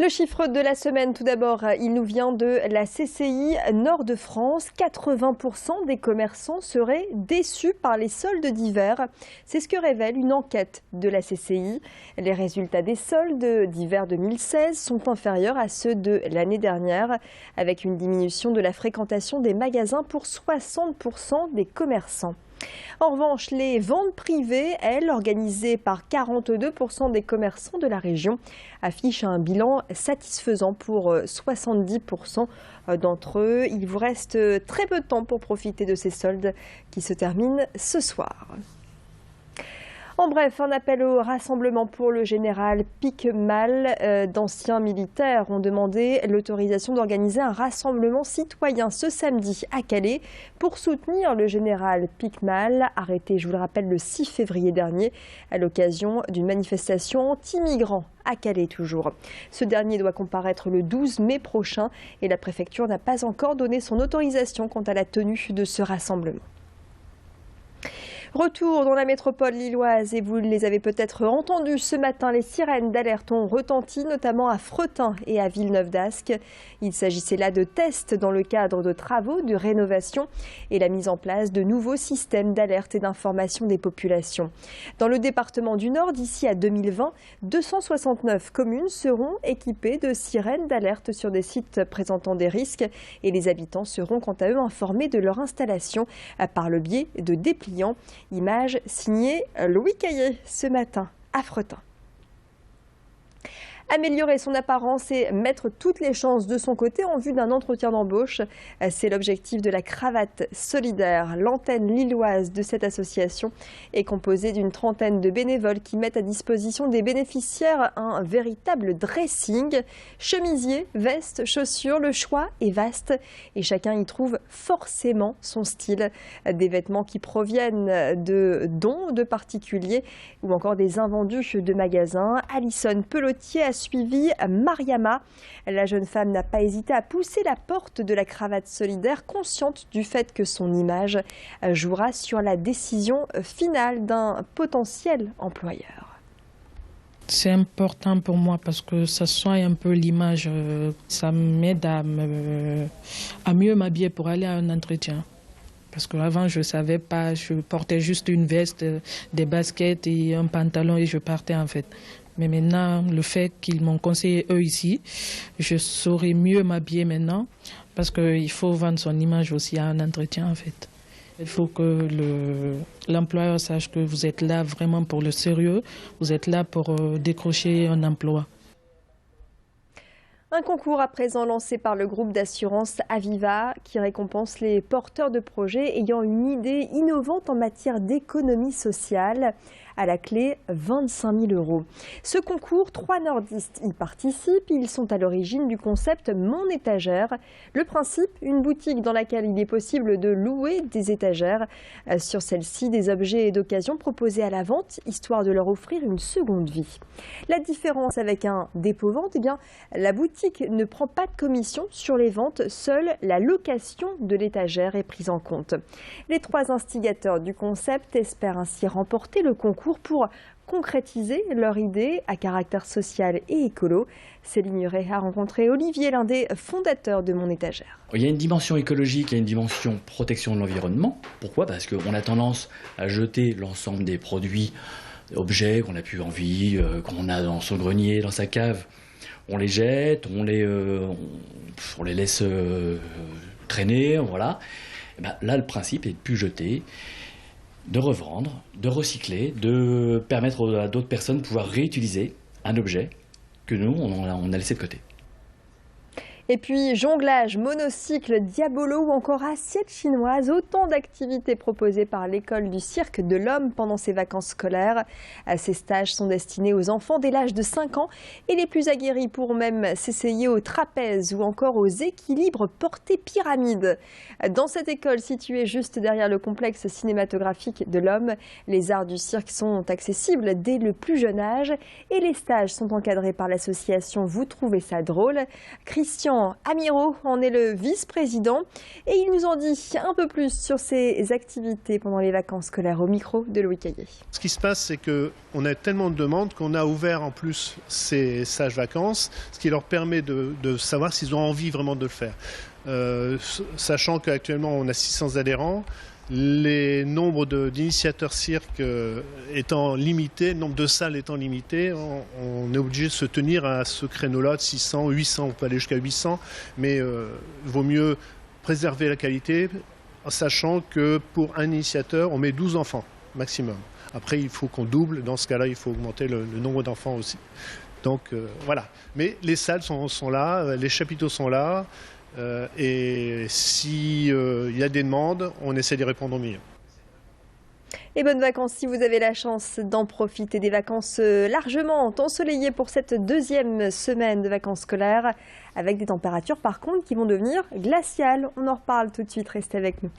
Le chiffre de la semaine, tout d'abord, il nous vient de la CCI Nord-de-France. 80% des commerçants seraient déçus par les soldes d'hiver. C'est ce que révèle une enquête de la CCI. Les résultats des soldes d'hiver 2016 sont inférieurs à ceux de l'année dernière, avec une diminution de la fréquentation des magasins pour 60% des commerçants. En revanche, les ventes privées, elles, organisées par 42% des commerçants de la région, affichent un bilan satisfaisant pour 70% d'entre eux. Il vous reste très peu de temps pour profiter de ces soldes qui se terminent ce soir. En bref, un appel au rassemblement pour le général Piquemal. D'anciens militaires ont demandé l'autorisation d'organiser un rassemblement citoyen ce samedi à Calais pour soutenir le général Piquemal, arrêté, je vous le rappelle, le 6 février dernier à l'occasion d'une manifestation anti-migrants à Calais toujours. Ce dernier doit comparaître le 12 mai prochain et la préfecture n'a pas encore donné son autorisation quant à la tenue de ce rassemblement. Retour dans la métropole lilloise et vous les avez peut-être entendus ce matin, les sirènes d'alerte ont retenti notamment à Fretin et à Villeneuve-d'Ascq. Il s'agissait là de tests dans le cadre de travaux de rénovation et la mise en place de nouveaux systèmes d'alerte et d'information des populations. Dans le département du Nord, d'ici à 2020, 269 communes seront équipées de sirènes d'alerte sur des sites présentant des risques et les habitants seront quant à eux informés de leur installation par le biais de dépliants. Image signée Louis Caillé ce matin à Fretin. Améliorer son apparence et mettre toutes les chances de son côté en vue d'un entretien d'embauche. C'est l'objectif de la cravate solidaire. L'antenne lilloise de cette association est composée d'une trentaine de bénévoles qui mettent à disposition des bénéficiaires un véritable dressing. Chemisier, veste, chaussures, le choix est vaste et chacun y trouve forcément son style. Des vêtements qui proviennent de dons de particuliers ou encore des invendus de magasins. Alison Pelotier a suivi Mariama. La jeune femme n'a pas hésité à pousser la porte de la cravate solidaire, consciente du fait que son image jouera sur la décision finale d'un potentiel employeur. C'est important pour moi parce que ça soigne un peu l'image. Ça m'aide à mieux m'habiller pour aller à un entretien. Parce qu'avant, je ne savais pas, je portais juste une veste, des baskets et un pantalon et je partais en fait. Mais maintenant, le fait qu'ils m'ont conseillé eux ici, je saurais mieux m'habiller maintenant parce qu'il faut vendre son image aussi à un entretien en fait. Il faut que l'employeur sache que vous êtes là vraiment pour le sérieux, vous êtes là pour décrocher un emploi. Un concours à présent lancé par le groupe d'assurance Aviva qui récompense les porteurs de projets ayant une idée innovante en matière d'économie sociale. À la clé, 25 000 €. Ce concours, 3 nordistes y participent. Ils sont à l'origine du concept Mon étagère. Le principe, une boutique dans laquelle il est possible de louer des étagères. Sur celle-ci, des objets d'occasion proposés à la vente, histoire de leur offrir une seconde vie. La différence avec un dépôt-vente, eh bien, la boutique ne prend pas de commission sur les ventes. Seule la location de l'étagère est prise en compte. Les 3 instigateurs du concept espèrent ainsi remporter le concours pour concrétiser leur idée à caractère social et écolo. Céline Huret a rencontré Olivier, l'un des fondateurs de Mon étagère. Il y a une dimension écologique, il y a une dimension protection de l'environnement. Pourquoi ? Parce qu'on a tendance à jeter l'ensemble des produits, objets qu'on n'a plus envie, qu'on a dans son grenier, dans sa cave. On les jette, on les laisse traîner, voilà. Et ben, là, le principe est de ne plus jeter, de revendre, de recycler, de permettre à d'autres personnes de pouvoir réutiliser un objet que nous, on a laissé de côté. Et puis jonglage, monocycle, diabolo ou encore assiette chinoise, autant d'activités proposées par l'école du cirque de l'Homme pendant ses vacances scolaires. Ces stages sont destinés aux enfants dès l'âge de 5 ans et les plus aguerris pourront même s'essayer au trapèze ou encore aux équilibres portés pyramide. Dans cette école située juste derrière le complexe cinématographique de l'Homme, les arts du cirque sont accessibles dès le plus jeune âge et les stages sont encadrés par l'association Vous trouvez ça drôle. Christian Florian Amirault en est le vice-président et il nous en dit un peu plus sur ses activités pendant les vacances scolaires au micro de Louis Caillé. Ce qui se passe, c'est qu'on a tellement de demandes qu'on a ouvert en plus ces sages vacances, ce qui leur permet de savoir s'ils ont envie vraiment de le faire. Sachant qu'actuellement on a 600 adhérents, les nombres d'initiateurs cirque étant limités, le nombre de salles étant limité, on est obligé de se tenir à ce créneau-là de 600, 800, on peut aller jusqu'à 800, mais il vaut mieux préserver la qualité, en sachant que pour un initiateur, on met 12 enfants maximum. Après, il faut qu'on double, dans ce cas-là, il faut augmenter le nombre d'enfants aussi. Donc voilà, mais les salles sont là, les chapiteaux sont là. Et s'il y a des demandes, on essaie d'y répondre au mieux. Et bonnes vacances si vous avez la chance d'en profiter, des vacances largement ensoleillées pour cette deuxième semaine de vacances scolaires, avec des températures par contre qui vont devenir glaciales. On en reparle tout de suite, restez avec nous.